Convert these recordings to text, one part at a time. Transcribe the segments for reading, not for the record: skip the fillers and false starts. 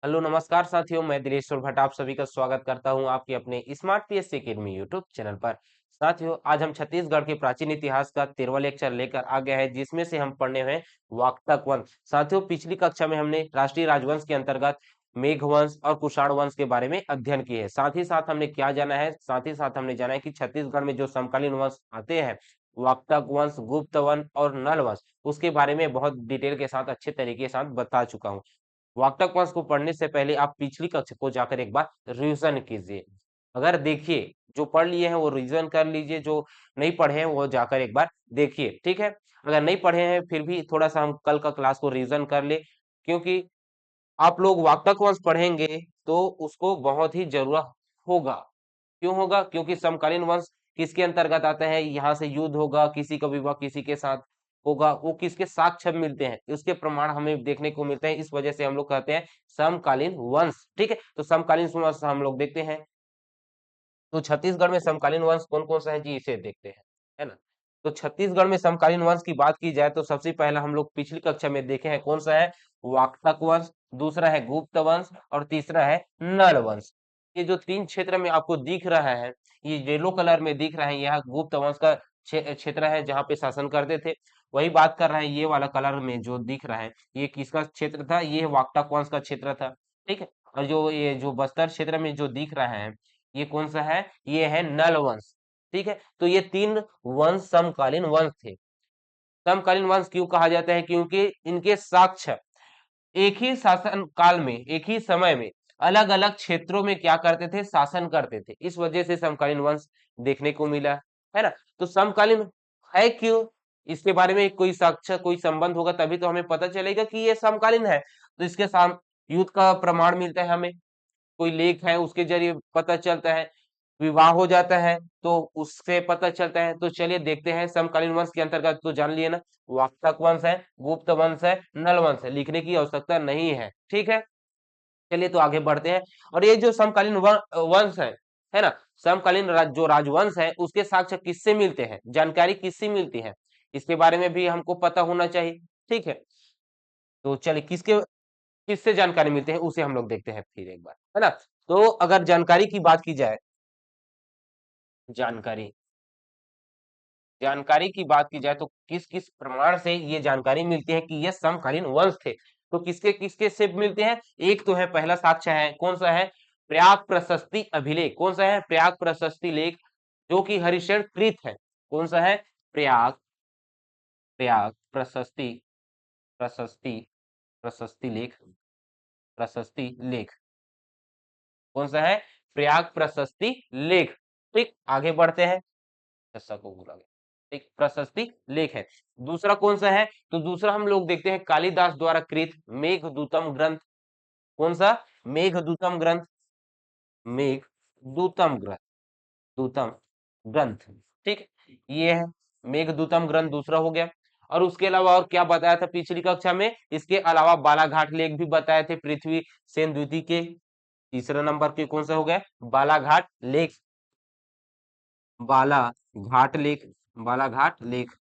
Hello नमस्कार साथियों, मैं दिनेश्वर भट्ट आप सभी का स्वागत करता हूं आपके अपने smart PSC academy YouTube channel पर। साथियों, आज हम छत्तीसगढ़ के प्राचीन इतिहास का 13वां लेक्चर लेकर आ गए हैं, जिसमें से हम पढ़ने हैं वाकाटक वंश। साथियों, पिछली कक्षा में हमने राष्ट्रीय राजवंश के अंतर्गत मेघ वंश और कुषाण वंश के बारे में अध्ययन किए हैं। साथ ही साथ हमने क्या जाना है, साथ ही साथ हमने जाना है कि छत्तीसगढ़ में जो समकालीन वंश आते हैं, वाकाटक वंश, गुप्त वंश और नल वंश, उसके बारे में बहुत डिटेल के साथ अच्छे तरीके के साथ बता चुका हूँ। वाक्टक वंश को पढ़ने से पहले आप पिछली कक्षा को जाकर एक बार रिवीजन कीजिए। अगर देखिए, जो पढ़ लिए हैं वो रिवीजन कर लीजिए, जो नहीं पढ़े हैं वो जाकर एक बार देखिए, ठीक है। अगर नहीं पढ़े हैं फिर भी थोड़ा सा हम कल का क्लास को रिवीजन कर ले, क्योंकि आप लोग वाक्टक वंश पढ़ेंगे तो उसको बहुत ही जरूरत होगा। क्यों होगा? क्योंकि समकालीन वंश किसके अंतर्गत आता है? यहाँ से युद्ध होगा, किसी का विवाह किसी के साथ होगा, वो किसके साक्ष्य मिलते हैं, उसके प्रमाण हमें देखने को मिलते हैं। इस वजह से हम लोग कहते हैं समकालीन वंश, ठीक है। तो समकालीन वंश हम लोग देखते हैं। तो छत्तीसगढ़ में समकालीन वंश कौन कौन सा है जी, इसे देखते हैं, है ना। तो छत्तीसगढ़ में समकालीन वंश की बात की जाए तो सबसे पहला हम लोग पिछली कक्षा में देखे हैं, कौन सा है? वाकाटक वंश, दूसरा है गुप्त वंश और तीसरा है नल वंश। ये जो तीन क्षेत्र में आपको दिख रहा है, ये येलो कलर में दिख रहा है, यह गुप्त वंश का क्षेत्र है जहाँ पे शासन करते थे। वही बात कर रहे हैं, ये वाला कलर में जो दिख रहा है ये किसका क्षेत्र था? ये वाकाटक वंश का क्षेत्र था, ठीक है। और जो ये जो बस्तर क्षेत्र में जो दिख रहा है, ये कौन सा है? ये है नल वंश, ठीक है। तो ये तीन वंश समकालीन वंश थे। समकालीन वंश क्यों कहा जाता है? क्योंकि इनके साक्ष्य एक ही शासन काल में, एक ही समय में अलग अलग क्षेत्रों में क्या करते थे? शासन करते थे। इस वजह से समकालीन वंश देखने को मिला, है ना। तो समकालीन है क्यों? इसके बारे में कोई साक्ष्य, कोई संबंध होगा तभी तो हमें पता चलेगा कि ये समकालीन है। तो इसके साथ युद्ध का प्रमाण मिलता है हमें, कोई लेख है उसके जरिए पता चलता है, विवाह हो जाता है तो उससे पता चलता है। तो चलिए देखते हैं समकालीन वंश के अंतर्गत, तो जान लिए ना, वाकाटक वंश है, गुप्त वंश है, नल वंश है, लिखने की आवश्यकता नहीं है, ठीक है। चलिए तो आगे बढ़ते हैं। और ये जो समकालीन वंश है ना, समकालीन जो राजवंश है उसके साक्ष्य किससे मिलते हैं, जानकारी किससे मिलती है, इसके बारे में भी हमको पता होना चाहिए, ठीक है। तो चलिए किसके किससे जानकारी मिलते हैं उसे हम लोग देखते हैं फिर एक बार, है ना। तो अगर जानकारी की बात की जाए, जानकारी जानकारी की बात की जाए तो किस किस प्रमाण से ये जानकारी मिलती है कि ये समकालीन वंश थे, तो किसके किसके से मिलते हैं? एक तो है, पहला साक्ष्य है, कौन सा है? प्रयाग प्रशस्ति अभिलेख। कौन सा है? प्रयाग प्रशस्ति लेख, जो कि हरिशरण कृत है। कौन सा है? प्रयाग प्रयाग प्रशस्ति प्रशस्ति प्रशस्ति लेख, प्रशस्ति लेख। कौन सा है? प्रयाग प्रशस्ति लेख, ठीक। आगे बढ़ते हैं, ऐसा को बोला गया, एक प्रशस्ति लेख है। दूसरा कौन सा है? तो दूसरा हम लोग देखते हैं कालिदास द्वारा कृत मेघदूतम ग्रंथ। कौन सा? मेघदूतम ग्रंथ, मेघदूतम ग्रंथ, दूतम ग्रंथ, ठीक। ये है मेघदूतम ग्रंथ, दूसरा हो गया। और उसके अलावा और क्या बताया था पिछली कक्षा में? इसके अलावा बालाघाट लेख भी बताए थे पृथ्वी सेन द्वितीय के। तीसरा नंबर के कौन सा हो गया? बालाघाट लेख, बालाघाट लेख, बालाघाट लेख,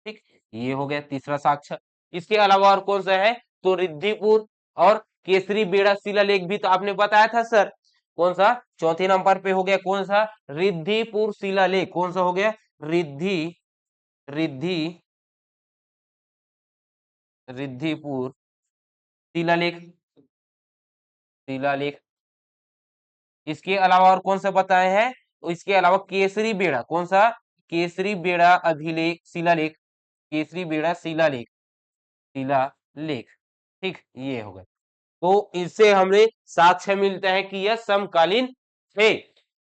ठीक। ये हो गया तीसरा साक्ष्य। इसके अलावा और कौन सा है? तो रिद्धिपुर और केसरी बेड़ा शिलालेख भी तो आपने बताया था सर। कौन सा? चौथे नंबर पे हो गया, कौन सा? रिद्धिपुर शिलालेख। कौन सा हो गया? रिद्धि रिद्धि रिद्धिपुर शिलालेख, शिलालेख। इसके अलावा और कौन सा बताए हैं? तो इसके अलावा केसरी बेड़ा, कौन सा? केसरी बेड़ा अभिलेख शिलालेख, केसरी बेड़ा शिलालेख, शिलालेख, ठीक। ये हो गए। तो इससे हमें साक्ष्य मिलता है कि यह समकालीन थे।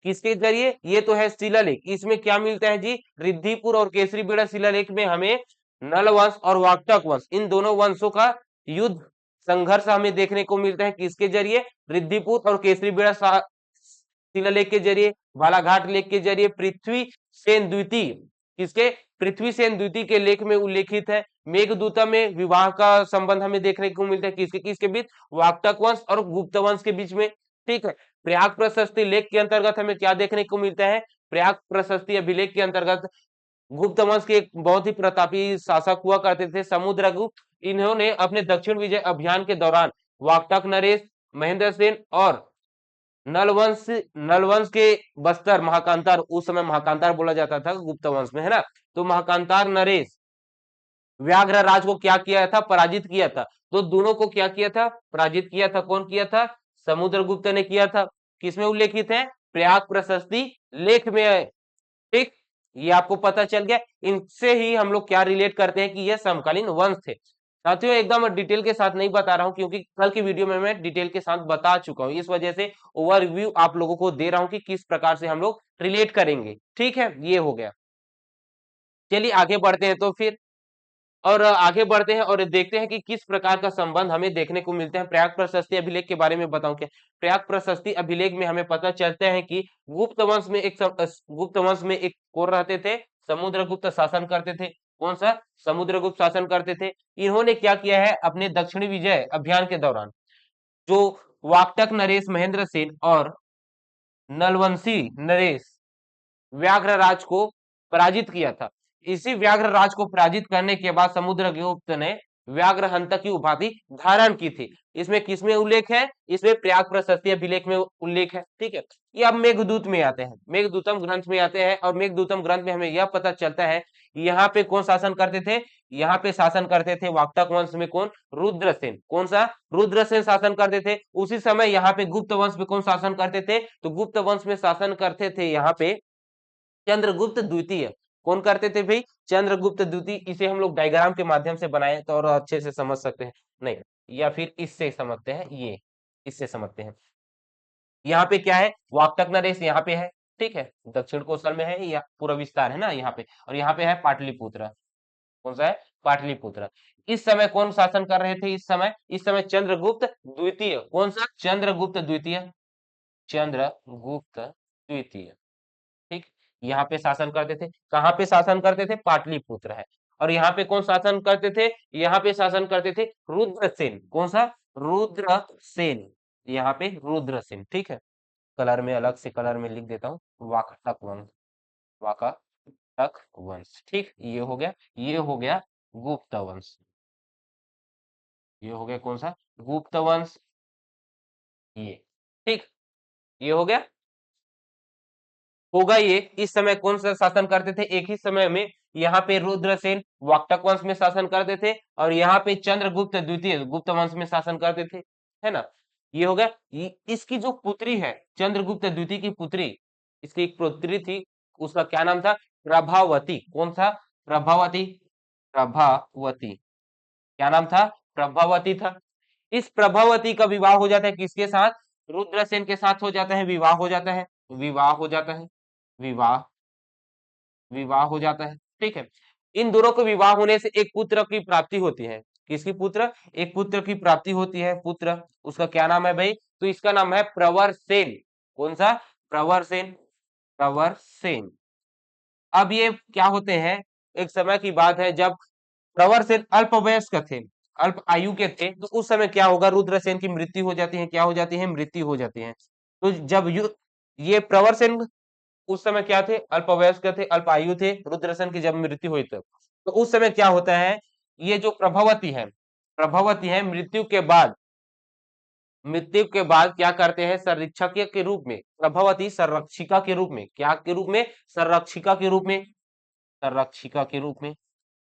किसके जरिए? ये तो है शिलालेख, इसमें क्या मिलता है जी? रिद्धिपुर और केसरी बेड़ा शिलालेख में हमें नल वंश और वाकाटक वंश, इन दोनों वंशों का युद्ध, संघर्ष हमें देखने को मिलता है। किसके जरिए? रिद्धिपुर और केसरी बेड़ा शिलालेख के जरिए, बालाघाट लेख के जरिए, पृथ्वी सेन द्वितीय, किसके? पृथ्वी सेन द्वितीय के लेख में उल्लेखित है। मेघदूतम में विवाह का संबंध हमें देखने को मिलता है, किसके किसके बीच? वाकाटक वंश और गुप्त वंश के बीच में, ठीक है। प्रयाग प्रशस्ति लेख के अंतर्गत हमें क्या देखने को मिलता है? प्रयाग प्रशस्ति अभिलेख के अंतर्गत गुप्त वंश के एक बहुत ही प्रतापी शासक हुआ करते थे, समुद्रगुप्त। इन्होंने अपने दक्षिण विजय अभियान के दौरान वाकाटक नरेश महेंद्र सेन और नलवंश नलवंश के बस्तर महाकांतार, उस समय महाकांतार बोला जाता था गुप्त वंश में, है ना। तो महाकांतार नरेश व्याघ्र राज को क्या किया था, पराजित किया था। तो दोनों को क्या किया था, पराजित किया था। कौन किया था, समुद्रगुप्त ने किया था। किसमें उल्लेखित है, प्रयाग प्रशस्ति लेख में है। ठीक, ये आपको पता चल गया। इनसे ही हम लोग क्या रिलेट करते हैं कि ये समकालीन वंश थे। साथियों एकदम डिटेल के साथ नहीं बता रहा हूं, क्योंकि कल की वीडियो में मैं डिटेल के साथ बता चुका हूं, इस वजह से ओवरव्यू आप लोगों को दे रहा हूं कि किस प्रकार से हम लोग रिलेट करेंगे। ठीक है, ये हो गया। चलिए आगे बढ़ते हैं तो फिर, और आगे बढ़ते हैं और देखते हैं कि किस प्रकार का संबंध हमें देखने को मिलते हैं। प्रयाग प्रशस्ति अभिलेख के बारे में बताऊं क्या। प्रयाग प्रशस्ति अभिलेख में हमें पता चलता है कि गुप्त वंश में एक कौन रहते थे, समुद्रगुप्त शासन करते थे। कौन सा, समुद्रगुप्त शासन करते थे। इन्होंने क्या किया है, अपने दक्षिणी विजय अभियान के दौरान जो वाकटक नरेश महेंद्र सेन और नलवंशी नरेश व्याघ्र राज को पराजित किया था। इसी व्याघ्र राज को पराजित करने के बाद समुद्रगुप्त ने व्याघ्र हंता की उपाधि धारण की थी। इसमें किसमें उल्लेख है, इसमें प्रयाग प्रशस्ति अभिलेख में उल्लेख है। ठीक है, ये अब मेघदूत में आते हैं, मेघदूतम ग्रंथ में आते हैं, और मेघदूतम ग्रंथ में हमें यह पता चलता है यहाँ पे कौन शासन करते थे, यहाँ पे शासन करते थे वाक्टक वंश में कौन, रुद्रसेन। कौन सा, रुद्रसेन शासन करते थे। उसी समय यहाँ पे गुप्त वंश में कौन शासन करते थे, तो गुप्त वंश में शासन करते थे यहाँ पे चंद्रगुप्त द्वितीय। कौन करते थे भाई, चंद्रगुप्त द्वितीय। इसे हम लोग डायग्राम के माध्यम से बनाए तो और अच्छे से समझ सकते हैं, नहीं या फिर इससे समझते हैं, ये इससे समझते हैं। यहाँ पे क्या है, वाक्टक नरेश यहाँ पे है। ठीक है, दक्षिण कोसल में है, या पूरा विस्तार है ना यहाँ पे, और यहाँ पे है पाटलिपुत्र। कौन सा है, पाटलिपुत्र। इस समय कौन शासन कर रहे थे, इस समय चंद्रगुप्त द्वितीय। कौन सा, चंद्रगुप्त द्वितीय, चंद्रगुप्त द्वितीय। ठीक, यहाँ पे शासन करते थे। कहाँ पे शासन करते थे, पाटलिपुत्र है। और यहाँ पे कौन शासन करते थे, यहाँ पे शासन करते थे रुद्रसेन। कौन सा, रुद्रसेन, यहाँ पे रुद्रसेन। ठीक है, कलर में अलग से कलर में लिख देता हूँ, वाकाटक वंश, वाकाटक वंश। ठीक, ये हो गया, ये हो गया गुप्त वंश, ये हो गया कौन सा, गुप्त वंश, ये। ठीक, ये हो गया, होगा ये। इस समय कौन सा शासन करते थे, एक ही समय में यहाँ पे रुद्रसेन वाक्टक वंश में शासन करते थे, और यहाँ पे चंद्रगुप्त द्वितीय गुप्त वंश में शासन करते थे, है ना। ये हो गया। इसकी जो पुत्री है, चंद्रगुप्त द्वितीय की पुत्री, इसकी एक पुत्री थी, उसका क्या नाम था, प्रभावती। कौन था, प्रभावती, प्रभावती, क्या नाम था, प्रभावती था। इस प्रभावती का विवाह हो जाता है किसके साथ, रुद्रसेन के साथ हो जाता है, विवाह हो जाता है, विवाह हो जाता है, विवाह, विवाह हो जाता है। ठीक है, इन दोनों को विवाह होने से एक पुत्र की प्राप्ति होती है। किसकी पुत्र, एक पुत्र की प्राप्ति होती है, पुत्र। उसका क्या नाम है भाई, तो इसका नाम है प्रवर सेन। कौन सा, प्रवर सेन, प्रवर सेन। अब ये क्या होते हैं, एक समय की बात है जब प्रवर सेन अल्पवयस्क थे, अल्प आयु के थे, तो उस समय क्या होगा, रुद्रसेन की मृत्यु हो जाती है। क्या हो जाती है, मृत्यु हो जाती है। तो जब ये प्रवर सेन उस समय क्या थे, अल्पवयस्क थे, अल्प आयु थे, रुद्रसेन की जब मृत्यु हुई तो उस समय क्या होता है, ये जो प्रभावती है, प्रभावती है, मृत्यु के बाद क्या करते हैं, संरक्षक के रूप में, प्रभावती संरक्षिका के रूप में, क्या के रूप में, संरक्षिका के रूप में, संरक्षिका के रूप में,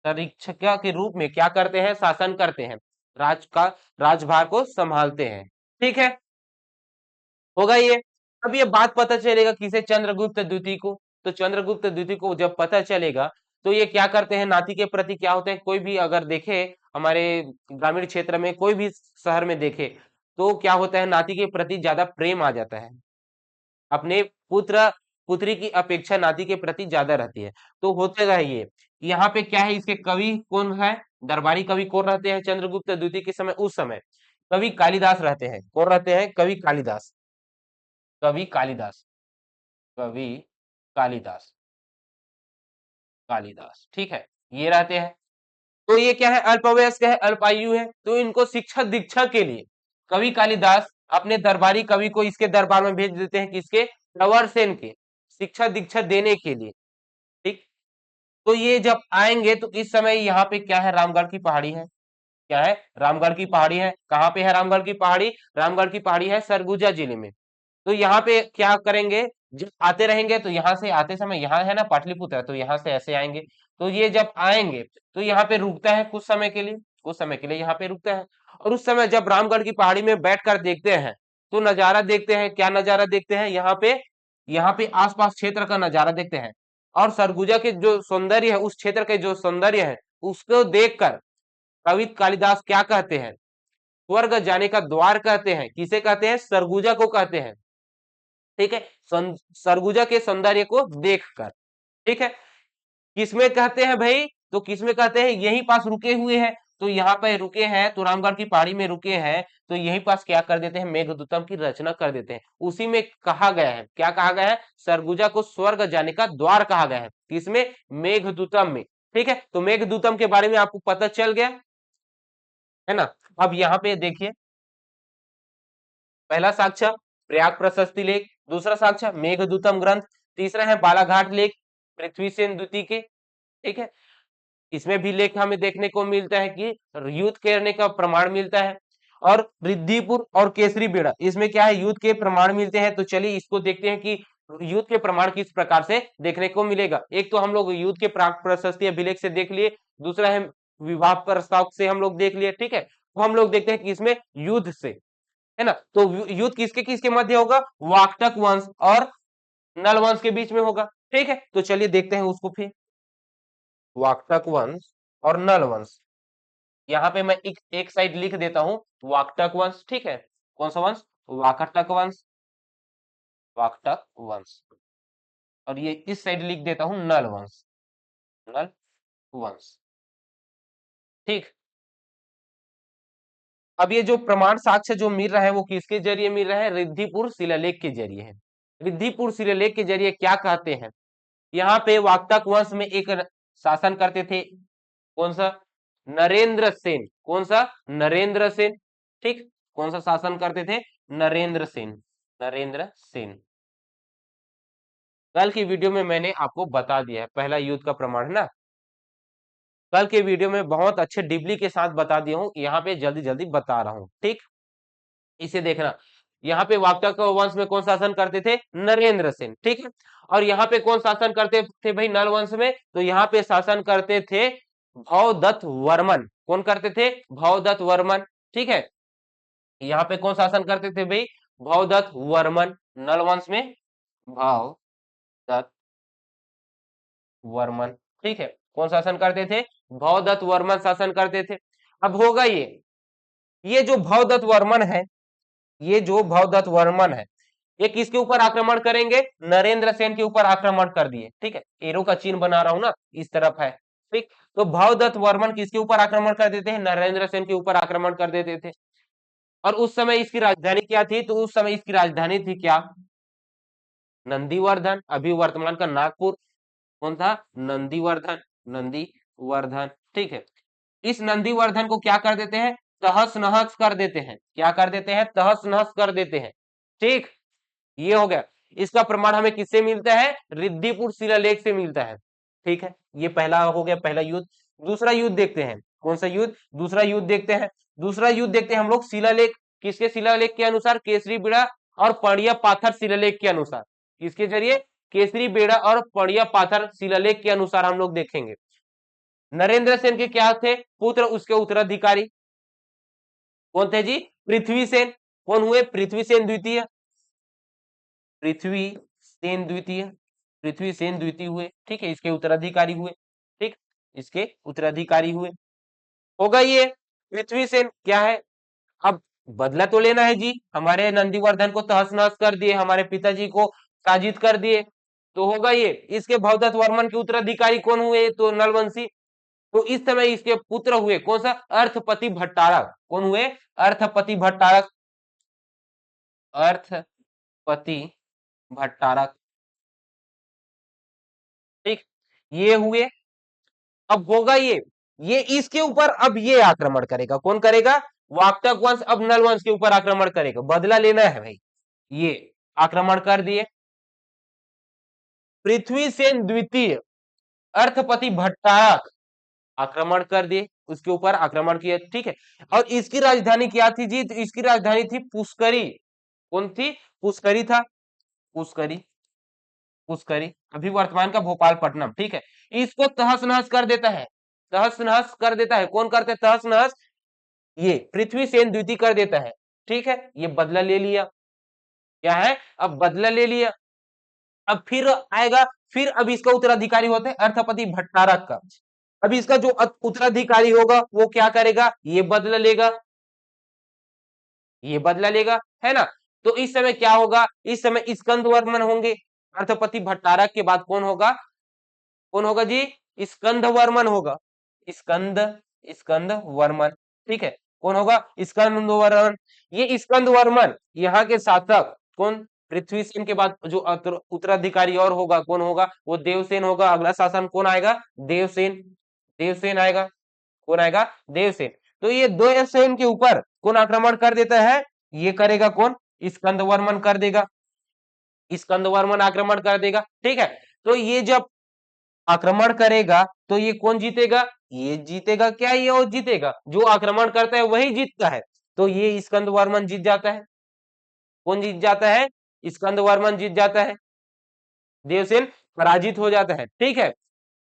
संरक्षिका के रूप में क्या करते हैं, शासन करते हैं, का राजभार को संभालते हैं। ठीक है, होगा ये। अब ये बात पता चलेगा किसे, चंद्रगुप्त द्वितीय को। तो चंद्रगुप्त द्वितीय को जब पता चलेगा तो ये क्या करते हैं, नाती के प्रति क्या होते हैं, कोई भी अगर देखे हमारे ग्रामीण क्षेत्र में, कोई भी शहर में देखे, तो क्या होता है, नाती के प्रति ज्यादा प्रेम आ जाता है, अपने पुत्र पुत्री की अपेक्षा नाती के प्रति ज्यादा रहती है। तो होतेगा ये, यहाँ पे क्या है, इसके कवि कौन है, दरबारी कवि कौन रहते हैं चंद्रगुप्त द्वितीय के समय, उस समय कवि कालिदास रहते हैं। कौन रहते हैं, कवि कालिदास, कवि कालिदास, कवि कालिदास, कालिदास। ठीक है, ये रहते हैं। तो ये क्या है, अल्पवयस्क है, अल्पायु है, तो इनको शिक्षा दीक्षा के लिए कवि कालिदास अपने दरबारी कवि को इसके दरबार में भेज देते हैं, किसके, प्रवर सेन के, शिक्षा दीक्षा देने के लिए। ठीक, तो ये जब आएंगे तो इस समय यहाँ पे क्या है, रामगढ़ की पहाड़ी है, क्या है, रामगढ़ की पहाड़ी है। कहाँ पे है रामगढ़ की पहाड़ी? रामगढ़ की पहाड़ी है सरगुजा जिले में। तो यहाँ पे क्या करेंगे, जब आते रहेंगे तो यहाँ से आते समय, यहाँ है ना पाटलिपुत्र, तो यहाँ से ऐसे आएंगे। तो ये जब आएंगे तो यहाँ पे रुकता है कुछ समय के लिए, कुछ समय के लिए यहाँ पे रुकता है। और उस समय जब रामगढ़ की पहाड़ी में बैठकर देखते हैं तो नजारा देखते हैं। क्या नजारा देखते हैं? यहाँ पे आसपास क्षेत्र का नजारा देखते हैं। और सरगुजा के जो सौंदर्य है, उस क्षेत्र के जो सौंदर्य है, उसको देखकर कवि कालिदास क्या कहते हैं? स्वर्ग जाने का द्वार कहते हैं। किसे कहते हैं? सरगुजा को कहते हैं। ठीक है, सरगुजा के सौंदर्य को देखकर। ठीक है, किसमें कहते हैं भाई? तो किसमें कहते हैं? यहीं पास रुके हुए हैं। तो यहाँ पे रुके हैं, तो रामगढ़ की पहाड़ी में रुके हैं, तो यहीं पास क्या कर देते हैं? मेघदूतम की रचना कर देते हैं। उसी में कहा गया है, क्या कहा गया है? सरगुजा को स्वर्ग जाने का द्वार कहा गया है। किसमें? मेघदूतम में। ठीक है, तो मेघदूतम के बारे में आपको पता चल गया है ना। अब यहाँ पे देखिए, पहला साक्ष्य प्रयाग प्रशस्ति लेख, दूसरा साक्ष्य मेघदूतम ग्रंथ, तीसरा है बालाघाट लेख पृथ्वीसेन द्वितीय के। ठीक है, इसमें भी लेख हमें देखने को मिलता है कि युद्ध करने का प्रमाण मिलता है। और रिद्धिपुर और केसरी बेड़ा, इसमें क्या है? युद्ध के प्रमाण मिलते हैं। तो चलिए इसको देखते हैं कि युद्ध के प्रमाण किस प्रकार से देखने को मिलेगा। एक तो हम लोग युद्ध के प्राक प्रशस्ति अभिलेख से देख लिए, दूसरा है विवाह प्रस्ताव से हम लोग देख लिए। ठीक है, तो हम लोग देखते हैं कि इसमें युद्ध से, है ना, तो युद्ध किसके किसके मध्य होगा? वाकटक वंश और नल वंश के बीच में होगा। ठीक है, तो चलिए देखते हैं उसको फिर। वाकटक वंश और नल वंश, यहाँ पे मैं एक साइड लिख देता हूं वाकटक वंश। ठीक है, कौन सा वंश? वाकटक वंश, वाकटक वंश। और ये इस साइड लिख देता हूं नल वंश, नल वंश। ठीक, अब ये जो प्रमाण साक्ष्य जो मिल रहा है वो किसके जरिए मिल रहा है? रिद्धिपुर शिलालेख के जरिए है। रिद्धिपुर शिलालेख के जरिए क्या कहते हैं? यहाँ पे वाकटक वंश में एक शासन करते थे, कौन सा? नरेंद्र सेन। कौन सा? नरेंद्र सेन। ठीक, कौन सा शासन करते थे? नरेंद्र सेन, नरेंद्र सेन। कल की वीडियो में मैंने आपको बता दिया है, पहला युद्ध का प्रमाण है ना। कल के वीडियो में बहुत अच्छे डिबली के साथ बता दिया हूं, यहाँ पे जल्दी जल्दी बता रहा हूं। ठीक, इसे देखना। यहाँ पे वाकटक वंश में कौन शासन करते थे? नरेंद्र सेन। ठीक है, और यहाँ पे कौन शासन करते थे भाई नल वंश में? तो यहाँ पे शासन करते थे भवदत्त वर्मन। कौन करते थे? भवदत्त वर्मन। ठीक है, यहाँ पे कौन शासन करते थे भाई? भवदत्त वर्मन। नल वंश में भवदत्त वर्मन। ठीक है, कौन शासन करते थे? भवदत्त वर्मन शासन करते थे। अब होगा ये जो भवदत्त वर्मन है, ये जो भवदत्त वर्मन है, ये किसके ऊपर आक्रमण करेंगे? नरेंद्र सेन के ऊपर आक्रमण कर दिए। ठीक है, एरो का चिन्ह बना रहा हूं ना, इस तरफ है। ठीक, तो भवदत्त वर्मन किसके ऊपर आक्रमण कर देते हैं? नरेंद्र सेन के ऊपर आक्रमण कर देते थे। और उस समय इसकी राजधानी क्या थी? तो उस समय इसकी राजधानी थी क्या? नंदीवर्धन। अभी वर्तमान का नागपुर। कौन था? नंदीवर्धन, नंदीवर्धन। ठीक है, इस नंदीवर्धन को क्या कर देते हैं? तहस नहस कर देते हैं। क्या कर देते हैं? तहस नहस कर देते हैं। ठीक, ये हो गया। इसका प्रमाण हमें किससे मिलता है? रिद्धिपुर शिलालेख से मिलता है। ठीक है, ये पहला हो गया, पहला युद्ध। दूसरा युद्ध देखते हैं, कौन सा युद्ध? दूसरा युद्ध देखते हैं। दूसरा युद्ध देखते हैं हम लोग शिलालेख, किसके शिलालेख के अनुसार? केसरी बेड़ा और पड़िया पाथर शिलालेख के अनुसार। किसके जरिए? केसरी बेड़ा और पड़िया पाथर शिलालेख के अनुसार हम लोग देखेंगे। नरेंद्र सेन के क्या थे पुत्र? उसके उत्तराधिकारी कौन थे जी? पृथ्वी सेन। कौन हुए? पृथ्वी सेन द्वितीय, पृथ्वी सेन द्वितीय, पृथ्वी सेन द्वितीय हुए। ठीक है, इसके उत्तराधिकारी हुए। ठीक, इसके उत्तराधिकारी हुए। होगा ये पृथ्वी सेन क्या है? अब बदला तो लेना है जी, हमारे नंदीवर्धन को तहस नहस कर दिए, हमारे पिताजी को साजिद कर दिए। तो होगा ये, इसके भवदत्त वर्मन के उत्तराधिकारी कौन हुए? तो नलवंशी। तो इस समय इसके पुत्र हुए कौन सा? अर्थपति भट्टारक। कौन हुए? अर्थपति भट्टारक, अर्थपति भट्टारक। ठीक, ये हुए। अब होगा ये इसके ऊपर अब ये आक्रमण करेगा। कौन करेगा? वाकटक वंश अब नल वंश के ऊपर आक्रमण करेगा, बदला लेना है भाई। ये आक्रमण कर दिए। पृथ्वी सेन द्वितीय, अर्थपति भट्टारक आक्रमण कर दिए। उसके ऊपर आक्रमण किया, ठीक है। और इसकी राजधानी क्या थी जी? तो इसकी राजधानी थी पुष्करी। कौन थी? पुष्करी था, पुष्करी, पुष्करी, अभी वर्तमान का भोपालपट्टनम, ठीक है। इसको तहस नहस कर देता है, तहस नहस कर देता है। कौन करते तहस नहस? ये पृथ्वीसेन द्वितीय कर देता है, ठीक है। ये बदला ले लिया, क्या है? अब बदला ले लिया। अब फिर आएगा, फिर अब इसका उत्तराधिकारी होते हैं अर्थपति भट्टारक का। अब इसका जो उत्तराधिकारी होगा वो क्या करेगा? ये बदला लेगा, ये बदला लेगा, है ना। तो इस समय क्या होगा? इस समय स्कंद वर्मन होंगे। अर्थपति भट्टारक के बाद कौन होगा? कौन होगा जी? स्कंद वर्मन होगा, स्कंद, स्कंद वर्मन, ठीक है। कौन होगा? स्कंद वर्मन। ये स्कंद वर्मन यहाँ के शासक कौन? पृथ्वीसेन के बाद जो उत्तराधिकारी और होगा, कौन होगा? वो देवसेन होगा। अगला शासन कौन आएगा? देवसेन, देवसेन आएगा। कौन आएगा? देवसेन। तो ये देवसेन के ऊपर कौन आक्रमण कर देता है? ये करेगा कौन? स्कंद वर्मन कर देगा, स्कंद वर्मन आक्रमण कर देगा, ठीक है। तो ये जब आक्रमण करेगा तो ये कौन जीतेगा? ये जीतेगा। क्या ये और जीतेगा? जो आक्रमण करता है वही जीतता है। तो ये स्कंद वर्मन जीत जाता है। कौन जीत जाता है? स्कंद वर्मन जीत जाता है, देवसेन पराजित हो जाता है, ठीक है।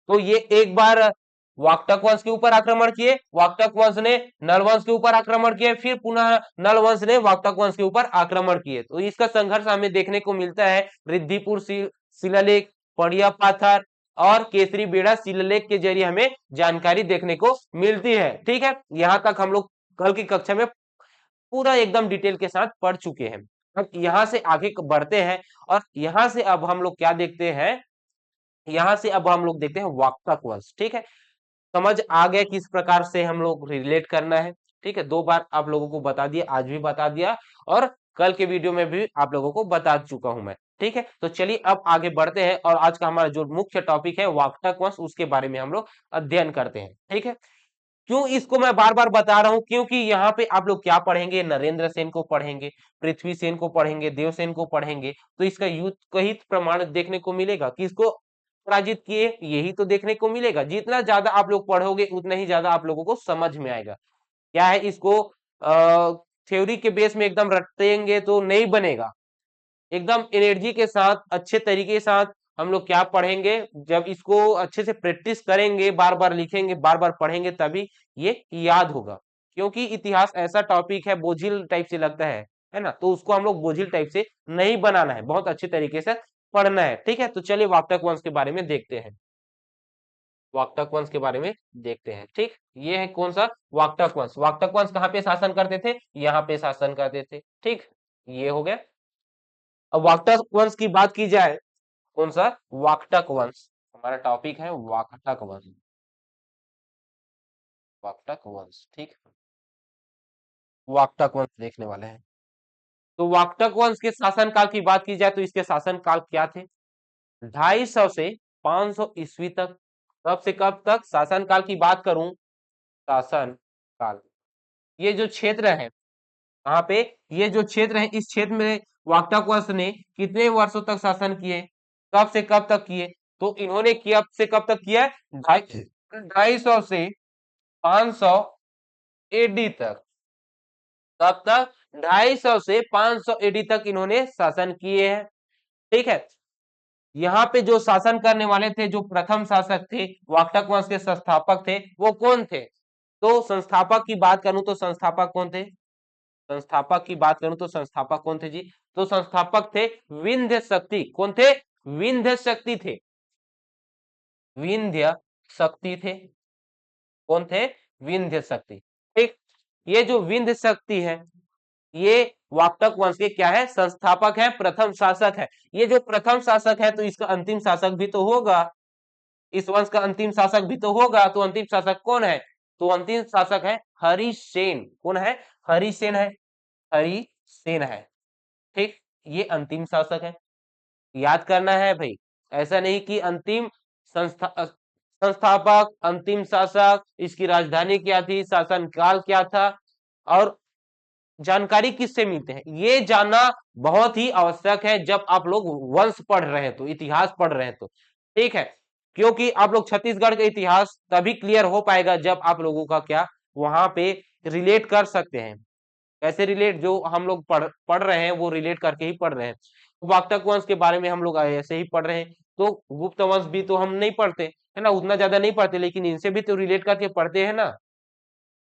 तो ये एक बार वाक्टक वंश के ऊपर आक्रमण किए, वाक्टक वंश ने नल वंश के ऊपर आक्रमण किए, फिर पुनः नल वंश ने वाक्टक वंश के ऊपर आक्रमण किए। तो इसका संघर्ष हमें देखने को मिलता है रिद्धिपुर शिलालेख, पड़िया पाथर और केसरी बेड़ा शिलालेख के जरिए हमें जानकारी देखने को मिलती है, ठीक है। यहां तक हम लोग कल की कक्षा में पूरा एकदम डिटेल के साथ पढ़ चुके हैं। अब यहां से आगे बढ़ते हैं और यहां से अब हम लोग क्या देखते हैं? यहां से अब हम लोग देखते हैं वाक्टक वंश, ठीक है। समझ आ गया किस प्रकार से हम लोग रिलेट करना है, ठीक है। 2 बार आप लोगों को बता दिया, आज भी बता दिया और कल के वीडियो में भी आप लोगों को बता चुका हूं मैं, ठीक है। तो चलिए अब आगे बढ़ते हैं और आज का हमारा जो मुख्य टॉपिक है वाक्टक वंश, उसके बारे में हम लोग अध्ययन करते हैं, ठीक है। क्यों इसको मैं बार बार बता रहा हूं? क्योंकि यहाँ पे आप लोग क्या पढ़ेंगे? नरेंद्र सेन को पढ़ेंगे, पृथ्वी सेन को पढ़ेंगे, देवसेन को पढ़ेंगे। तो इसका युद्ध कई प्रमाण देखने को मिलेगा कि इसको पराजित किए, यही तो देखने को मिलेगा। जितना ज्यादा आप लोग पढ़ोगे उतना ही ज्यादा आप लोगों को समझ में आएगा। क्या है, इसको थ्योरी के बेस में एकदम रटेंगे तो नहीं बनेगा। एकदम एनर्जी के साथ, अच्छे तरीके के साथ हम लोग क्या पढ़ेंगे? जब इसको अच्छे से प्रैक्टिस करेंगे, बार बार लिखेंगे, बार बार पढ़ेंगे, तभी ये याद होगा। क्योंकि इतिहास ऐसा टॉपिक है, बोझिल टाइप से लगता है ना। तो उसको हम लोग बोझिल टाइप से नहीं बनाना है, बहुत अच्छे तरीके से पढ़ना है, ठीक है। तो चलिए वाक्टक वंश के बारे में देखते हैं, वाक्टक वंश के बारे में देखते हैं, ठीक। ये है कौन सा? वाक्टक वंश। वाक्टक वंश कहाँ पे शासन करते थे? यहाँ पे शासन करते थे, ठीक। ये हो गया। अब वाक्टक वंश की बात की जाए, कौन सा? वाक्टक वंश, हमारा टॉपिक है वाक्टक वंश, वाक्टक वंश, ठीक। वाक्टक वंश देखने वाले हैं। तो वाक्टक वंश के शासन काल की बात की जाए तो इसके शासन काल क्या थे? 250 से 500 ईस्वी तक। कब से कब तक शासन काल की बात करूं? शासन काल, ये जो क्षेत्र है, कहाँ पे? ये जो क्षेत्र है, इस क्षेत्र में वाक्टक वंश ने कितने वर्षों तक शासन किए? कब से कब तक किए? तो इन्होंने कब से कब तक किया? 250 से 500 एडी तक। कब तक? 250 से 500 एडी तक इन्होंने शासन किए हैं, ठीक है। यहाँ पे जो शासन करने वाले थे, जो प्रथम शासक थे, वाक्टक वंश के संस्थापक थे, वो कौन थे? तो संस्थापक की बात करूं तो संस्थापक कौन थे? संस्थापक की बात करूं तो संस्थापक कौन थे जी? तो संस्थापक थे विंध्य शक्ति। कौन थे? विंध्य शक्ति थे, विंध्य शक्ति थे। कौन थे? विंध्य शक्ति, ठीक। ये जो विंध्य शक्ति है, ये वाक्टक वंश के क्या है? संस्थापक है, प्रथम शासक है। ये जो प्रथम शासक है तो इसका अंतिम शासक भी तो होगा, इस वंश का अंतिम शासक भी तो होगा। तो अंतिम शासक कौन है? तो अंतिम शासक है हरिसेन। कौन है? हरिसेन है, हरिसेन है, ठीक। ये अंतिम शासक है, याद करना है भाई। ऐसा नहीं कि अंतिम संस्थापक, अंतिम शासक, इसकी राजधानी क्या थी, शासन काल क्या था, और जानकारी किससे मिलते हैं, ये जानना बहुत ही आवश्यक है जब आप लोग वंश पढ़ रहे हैं, तो इतिहास पढ़ रहे हैं, तो ठीक है। क्योंकि आप लोग छत्तीसगढ़ का इतिहास तभी क्लियर हो पाएगा जब आप लोगों का क्या वहां पे रिलेट कर सकते हैं। कैसे रिलेट? जो हम लोग पढ़ रहे हैं वो रिलेट करके ही पढ़ रहे हैं। वाक्टक वंश के बारे में हम लोग ऐसे ही पढ़ रहे हैं, तो गुप्त वंश भी तो हम नहीं पढ़ते है ना, उतना ज्यादा नहीं पढ़ते, लेकिन इनसे भी तो रिलेट करके पढ़ते हैं ना।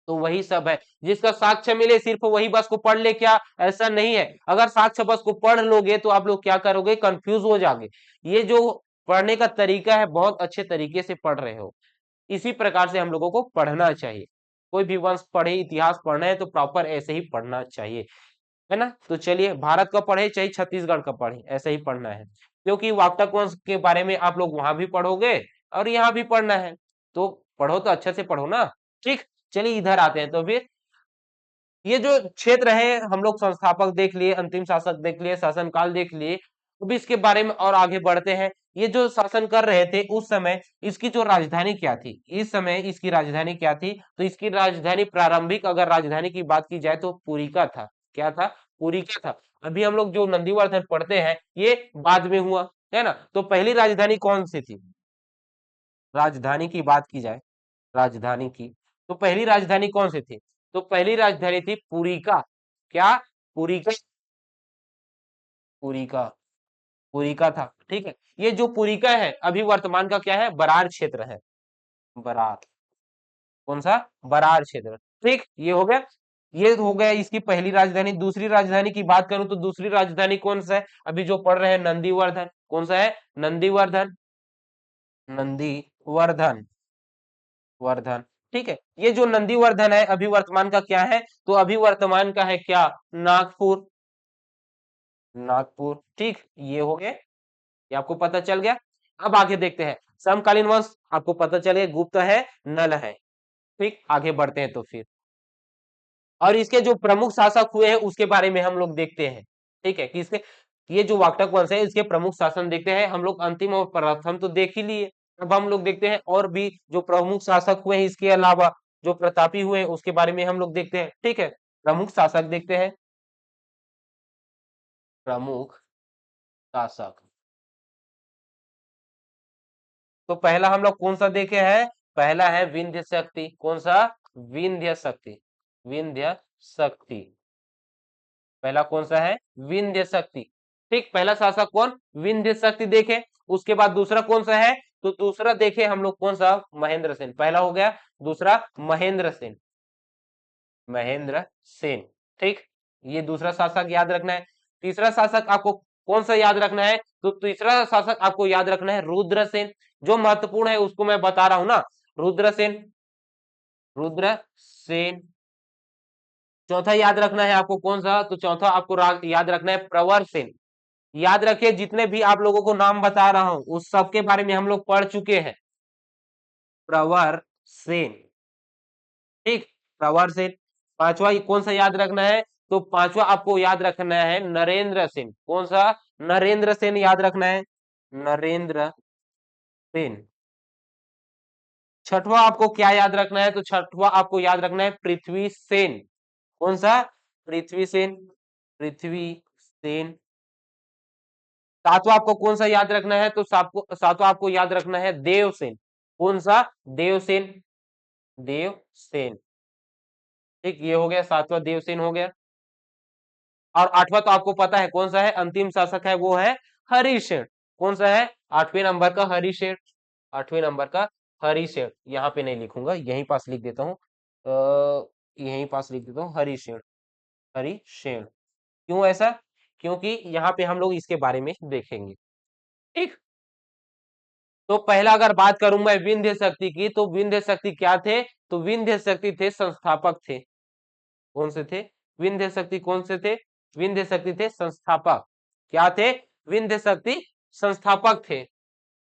तो वही सब है, जिसका साक्ष्य मिले सिर्फ वही बस को पढ़ ले, क्या ऐसा नहीं है? अगर साक्ष्य बस को पढ़ लोगे तो आप लोग क्या करोगे? कंफ्यूज हो जाओगे। ये जो पढ़ने का तरीका है बहुत अच्छे तरीके से पढ़ रहे हो, इसी प्रकार से हम लोगों को पढ़ना चाहिए। कोई भी वंश पढ़े, इतिहास पढ़ना है तो प्रॉपर ऐसे ही पढ़ना चाहिए, है ना। तो चलिए, भारत का पढ़े चाहे छत्तीसगढ़ का पढ़े, ऐसे ही पढ़ना है, क्योंकि वाक्टक वंश के बारे में आप लोग वहां भी पढ़ोगे और यहाँ भी पढ़ना है, तो पढ़ो तो अच्छे से पढ़ो ना। ठीक, चलिए इधर आते हैं। तो फिर ये जो क्षेत्र है, हम लोग संस्थापक देख लिए, अंतिम शासक देख लिए, शासनकाल देख लिए। अब इसके बारे में और आगे बढ़ते हैं। ये जो शासन कर रहे थे उस समय इसकी जो राजधानी क्या थी, इस समय इसकी राजधानी क्या थी? तो इसकी राजधानी, प्रारंभिक अगर राजधानी की बात की जाए तो पुरिका था। क्या था? पुरिका था। अभी हम लोग जो नंदीवर्धन पढ़ते हैं ये बाद में हुआ, है ना। तो पहली राजधानी कौन सी थी? राजधानी की बात की जाए, राजधानी की, तो पहली राजधानी कौन सी थी? तो पहली राजधानी थी पुरिका। क्या? पुरिका, पुरिका, पुरिका था। ठीक है, ये जो पुरिका है अभी वर्तमान का क्या है? बरार क्षेत्र है, बरार। कौन सा? बरार क्षेत्र। ठीक, ये हो गया। ये हो गया इसकी पहली राजधानी। दूसरी राजधानी की बात करूं तो दूसरी राजधानी कौन सा है? अभी जो पढ़ रहे हैं नंदीवर्धन। कौन सा है? नंदीवर्धन, नंदीवर्धन, वर्धन। ठीक है, ये जो नंदीवर्धन है अभी वर्तमान का क्या है? तो अभी वर्तमान का है क्या? नागपुर, नागपुर। ठीक, ये हो गया, ये आपको पता चल गया। अब आगे देखते हैं समकालीन वंश, आपको पता चले गुप्त है, नल है। ठीक, आगे बढ़ते हैं तो फिर, और इसके जो प्रमुख शासक हुए हैं उसके बारे में हम लोग देखते हैं। ठीक है, कि इसके, ये जो वाक्टक वंश है इसके प्रमुख शासन देखते हैं हम लोग। अंतिम और प्रथम तो देख ही लिए, अब हम लोग देखते हैं और भी जो प्रमुख शासक हुए हैं इसके अलावा जो प्रतापी हुए हैं उसके बारे में हम लोग देखते हैं। ठीक है, प्रमुख शासक देखते हैं, प्रमुख शासक। तो पहला हम लोग कौन सा देखे हैं? पहला है विंध्य शक्ति। कौन सा? विंध्य शक्ति, विंध्य शक्ति। पहला कौन सा है? विंध्य शक्ति। ठीक, पहला शासक कौन? विंध्य शक्ति देखे। उसके बाद दूसरा कौन सा है? तो दूसरा देखे हम लोग कौन सा? महेंद्र सेन। पहला हो गया, दूसरा महेंद्र सेन, महेंद्र सेन। ठीक, ये दूसरा शासक याद रखना है। तीसरा शासक आपको कौन सा याद रखना है? तो तीसरा शासक आपको याद रखना है रुद्रसेन। जो महत्वपूर्ण है उसको मैं बता रहा हूं ना, रुद्रसेन, रुद्रसेन। चौथा याद रखना है आपको कौन सा? तो चौथा आपको याद रखना है प्रवर सेन। याद रखिए, जितने भी आप लोगों को नाम बता रहा हूं उस सब के बारे में हम लोग पढ़ चुके हैं। प्रवर सेन। ठीक, प्रवर सेन। पांचवा कौन सा याद रखना है? तो पांचवा आपको याद रखना है नरेंद्र सेन। कौन सा? नरेंद्र सेन याद रखना है, नरेंद्र सेन। छठवा आपको क्या याद रखना है? तो छठवा आपको याद रखना है पृथ्वी सेन। कौन सा? पृथ्वी सेन, पृथ्वी सेन। सातवां आपको कौन सा याद रखना है? तो सातवां आपको याद रखना है देवसेन। कौन सा? देवसेन, देवसेन। ठीक, ये हो गया, सातवां देवसेन हो गया। और आठवां तो आपको पता है कौन सा है? अंतिम शासक है वो है हरिशेन। कौन सा है? आठवें नंबर का हरिशेन, आठवें नंबर का हरिशेन। यहाँ पे नहीं लिखूंगा, यहीं पास लिख देता हूँ, यहीं पास लिख देता हूँ हरिशेन, हरिशेन। क्यों ऐसा? क्योंकि यहाँ पे हम लोग इसके बारे में देखेंगे। ठीक, तो पहला अगर बात करूं मैं विंध्य शक्ति की, तो विंध्य शक्ति क्या थे? तो विंध्य शक्ति थे संस्थापक थे। कौन से थे? विंध्य शक्ति कौन से थे? विंध्य शक्ति थे संस्थापक। क्या थे? विंध्य शक्ति संस्थापक थे,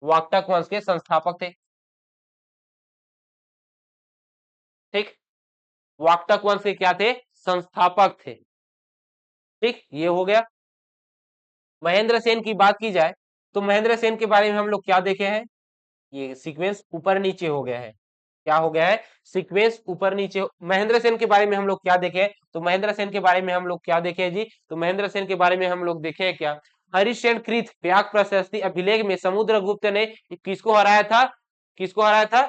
वाक्टक वंश के संस्थापक थे। ठीक, वाक्टक वंश के क्या थे? संस्थापक थे। ठीक, ये हो गया। महेंद्र सेन की बात की जाए तो महेंद्र सेन के बारे में हम लोग क्या देखे हैं? ये सीक्वेंस ऊपर नीचे हो गया है। क्या हो गया है? सीक्वेंस ऊपर नीचे। महेंद्र सेन के बारे में हम लोग क्या देखे? तो महेंद्र सेन के बारे में हम लोग क्या देखे जी? तो महेंद्र सेन के बारे में हम लोग देखे क्या? हरिश्चंद्र कृत प्रयाग प्रशस्ति अभिलेख में समुद्रगुप्त ने किसको हराया था? किसको हराया था?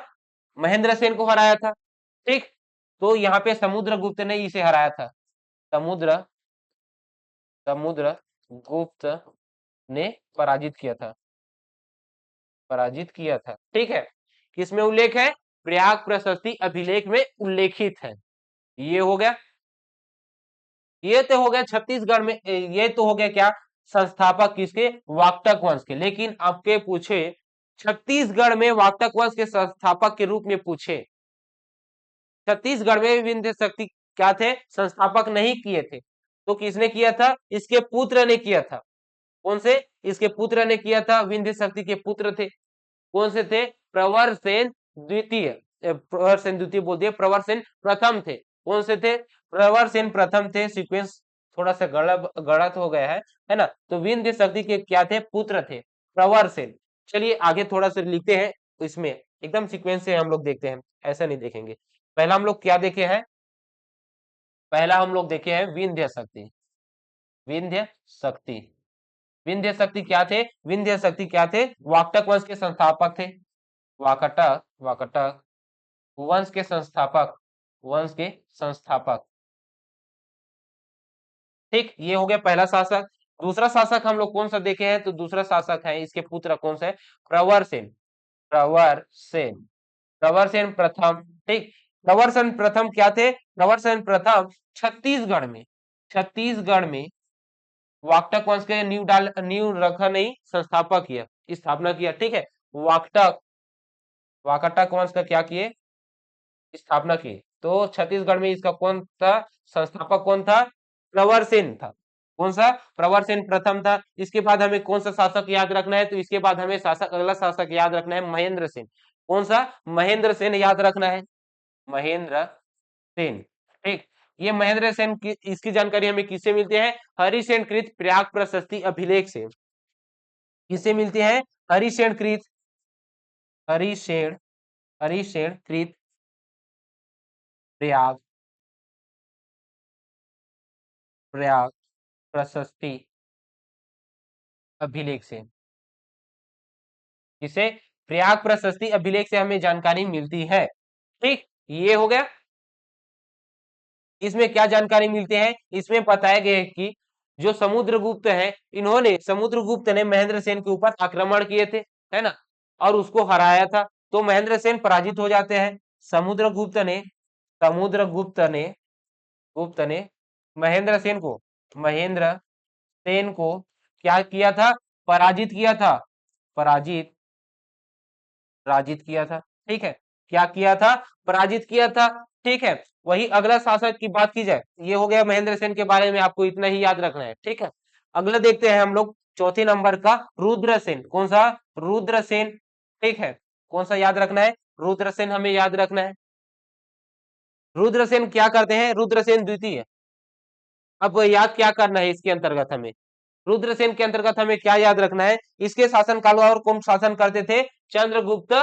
महेंद्र सेन को हराया था। ठीक, तो यहाँ पे समुद्रगुप्त ने इसे हराया था। समुद्र समुद्रगुप्त ने पराजित किया था, पराजित किया था। ठीक है, किसमें उल्लेख है? प्रयाग प्रशस्ति अभिलेख में उल्लेखित है। ये हो गया, ये तो हो गया छत्तीसगढ़ में, ये तो हो गया क्या? संस्थापक किसके? वाकटक वंश के। लेकिन आपके पूछे छत्तीसगढ़ में वाकटक वंश के संस्थापक के रूप में पूछे, छत्तीसगढ़ में विंध्य शक्ति क्या थे? संस्थापक नहीं किए थे, तो किसने किया था? इसके पुत्र ने किया था। कौन से? इसके पुत्र ने किया था। विंध्य शक्ति के पुत्र थे, कौन से थे? प्रवर सेन द्वितीय, प्रवर सेन द्वितीय बोल दिए, प्रवर सेन प्रथम थे। कौन से थे? प्रवर सेन प्रथम थे। सीक्वेंस थोड़ा सा गलत हो गया है ना? तो विंध्य शक्ति के क्या थे? पुत्र थे, प्रवर सेन। चलिए आगे थोड़ा सा लिखते हैं, इसमें एकदम सीक्वेंस से हम लोग देखते हैं, ऐसा नहीं देखेंगे। पहला हम लोग क्या देखे हैं? पहला हम लोग देखे हैं विंध्य शक्ति। विंध्य शक्ति, विंध्य शक्ति क्या थे? विंध्य शक्ति क्या थे? वाकटक वंश के संस्थापक थे। वाकटक वाकटक वंश के संस्थापक, वंश के संस्थापक। ठीक, ये हो गया पहला शासक। दूसरा शासक हम लोग कौन सा देखे हैं? तो दूसरा शासक है, इसके पुत्र कौन सा है? प्रवर सेन। प्रवर सेन, प्रवर सेन प्रथम। ठीक, प्रवर सेन प्रथम क्या थे? प्रवर सेन प्रथम छत्तीसगढ़ में, छत्तीसगढ़ में वाकटक वंश के नींव रखा नहीं, संस्थापक किया, स्थापना किया। ठीक है, वाकटक वाकटक वंश का क्या किए? स्थापना की। तो छत्तीसगढ़ में इसका कौन था? संस्थापक कौन था? प्रवर सेन था। कौन सा? प्रवर सेन प्रथम था। इसके बाद हमें कौन सा शासक याद रखना है? तो इसके बाद हमें शासक, अगला शासक याद रखना है महेंद्र सेन। कौन सा? महेंद्र सेन याद रखना है, महेंद्र सेन। ठीक, ये महेंद्र सेन की, इसकी जानकारी हमें किससे मिलती है? हरिसेन कृत प्रयाग प्रशस्ति अभिलेख से। किससे मिलती है? हरिसेन कृत, हरिसेन हरिसेन कृत प्रयाग प्रयाग प्रशस्ति अभिलेख से। किसे? प्रयाग प्रशस्ति अभिलेख से हमें जानकारी मिलती है। ठीक, ये हो गया। इसमें क्या जानकारी मिलती है? इसमें बताया गया है कि जो समुद्रगुप्त है, इन्होंने, समुद्रगुप्त ने महेंद्र सेन के ऊपर आक्रमण किए थे, है ना, और उसको हराया था। तो महेंद्र सेन पराजित हो जाते हैं। समुद्रगुप्त ने समुद्रगुप्त ने गुप्त ने महेंद्र सेन को, महेंद्र सेन को क्या किया था? पराजित किया था, पराजित पराजित किया था। ठीक है, क्या किया था? पराजित किया था। ठीक है, वही अगला शासक की बात की जाए, ये हो गया महेंद्र सेन के बारे में, आपको इतना ही याद रखना है। ठीक है, अगला देखते हैं हम लोग चौथे नंबर का रुद्रसेन। कौन सा? रुद्रसेन। ठीक है, कौन सा याद रखना है? रुद्रसेन हमें याद रखना है। रुद्रसेन क्या करते हैं? रुद्रसेन द्वितीय। अब याद क्या करना है इसके अंतर्गत हमें? रुद्रसेन के अंतर्गत हमें क्या याद रखना है? इसके शासन काल और कौन शासन करते थे? चंद्रगुप्त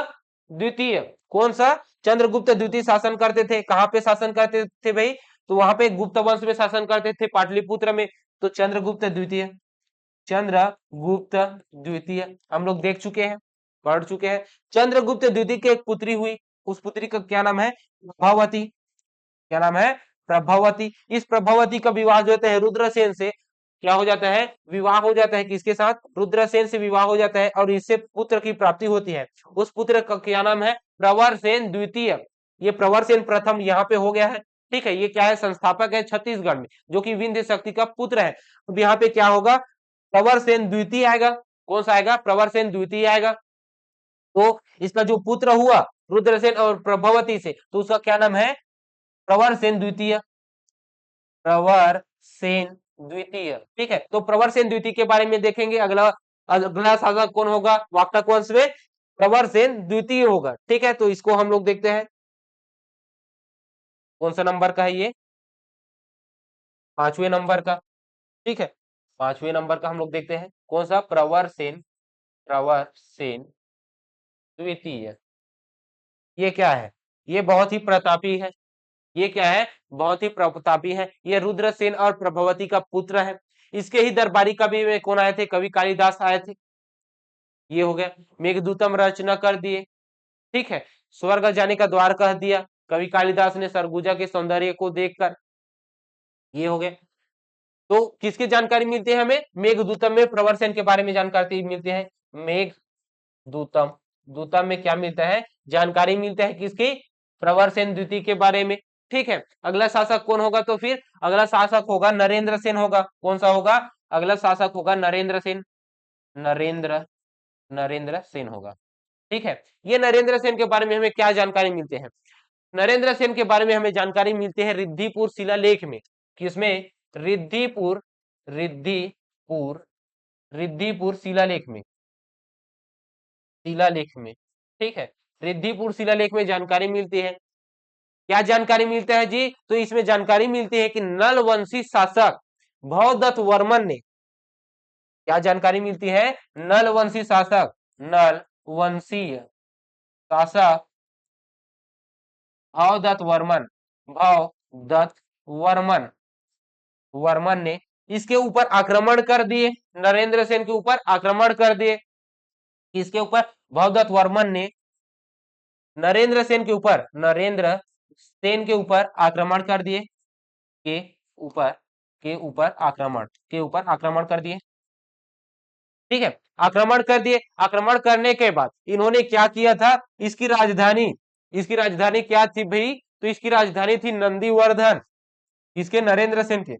द्वितीय। कौन सा? चंद्रगुप्त द्वितीय शासन करते थे। कहां पे शासन करते थे भाई? तो वहां पे गुप्त वंश में शासन करते थे, पाटलिपुत्र में। तो चंद्रगुप्त द्वितीय, चंद्रगुप्त द्वितीय हम लोग देख चुके हैं, पढ़ चुके हैं। चंद्रगुप्त द्वितीय की एक पुत्री हुई, उस पुत्री का क्या नाम है? प्रभावती। क्या नाम है? प्रभावती। इस प्रभावती का विवाह जो होता है रुद्रसेन से, क्या हो जाता है? विवाह हो जाता है। किसके साथ? रुद्रसेन से विवाह हो जाता है, और इससे पुत्र की प्राप्ति होती है। उस पुत्र का क्या नाम है? प्रवरसेन द्वितीय। ये प्रवरसेन प्रथम यहाँ पे हो गया है। ठीक है, ये क्या है? संस्थापक है छत्तीसगढ़ में, जो कि विंध्य शक्ति का पुत्र है। अब यहाँ पे क्या होगा? प्रवरसेन द्वितीय आएगा। कौन सा आएगा? प्रवरसेन द्वितीय आएगा। तो इसका जो पुत्र हुआ रुद्रसेन और प्रभावती से, तो उसका क्या नाम है? प्रवर सेन द्वितीय। प्रवर सेन द्वितीय। ठीक है, तो प्रवर सेन द्वितीय के बारे में देखेंगे। अगला अगला शासक कौन होगा वाकटक वंश में? प्रवर सेन द्वितीय होगा। ठीक है, तो इसको हम लोग देखते हैं कौन सा नंबर का है ये? पांचवें नंबर का। ठीक है, पांचवें नंबर का हम लोग देखते हैं कौन सा? प्रवर सेन, प्रवर सेन द्वितीय। ये क्या है? ये बहुत ही प्रतापी है। ये क्या है? बहुत ही प्रतापी है। ये रुद्रसेन और प्रभावती का पुत्र है। इसके ही दरबारी कवि में कौन आए थे? कवि कालिदास आए थे। ये हो गया। मेघदूतम रचना कर दिए, ठीक है। स्वर्ग जाने का द्वार कह दिया कवि कालिदास ने सरगुजा के सौंदर्य को देखकर। ये हो गया। तो किसकी जानकारी मिलती है हमें? मेघदूतम में प्रवर सेन के बारे में जानकारी मिलती है। मेघदूतम, दूतम में क्या मिलता है? जानकारी मिलता है किसकी? प्रवर सेन द्वितीय के बारे में, ठीक है। अगला शासक कौन होगा? तो फिर अगला शासक होगा नरेंद्र सेन होगा। कौन सा होगा? अगला शासक होगा नरेंद्र सेन। नरेंद्र नरेंद्र सेन होगा, ठीक है। ये नरेंद्र सेन के बारे में हमें क्या जानकारी मिलते हैं? नरेंद्र सेन के बारे में हमें जानकारी मिलती है रिद्धिपुर शिलालेख में। किसमें? रिद्धिपुर, रिद्धिपुर, रिद्धिपुर शिलालेख में, शिलालेख में, ठीक है। रिद्धिपुर शिलालेख में जानकारी मिलती है। क्या जानकारी मिलता है जी? तो इसमें जानकारी मिलती है कि नल वंशी शासक भवदत्त वर्मन ने, क्या जानकारी मिलती है? नल वंशी शासक, नल वंशीय शासक भवदत्त वर्मन, भवदत्त वर्मन, वर्मन ने इसके ऊपर आक्रमण कर दिए। नरेंद्र सेन के ऊपर आक्रमण कर दिए। इसके ऊपर भवदत्त वर्मन ने नरेंद्र सेन के ऊपर, नरेंद्र सेन के ऊपर आक्रमण कर दिए। के ऊपर, के ऊपर आक्रमण, के ऊपर आक्रमण कर दिए, ठीक है। आक्रमण कर दिए। आक्रमण करने के बाद इन्होंने क्या किया था? इसकी राजधानी, इसकी राजधानी क्या थी भाई? तो इसकी राजधानी थी नंदीवर्धन। इसके? नरेंद्र सेन के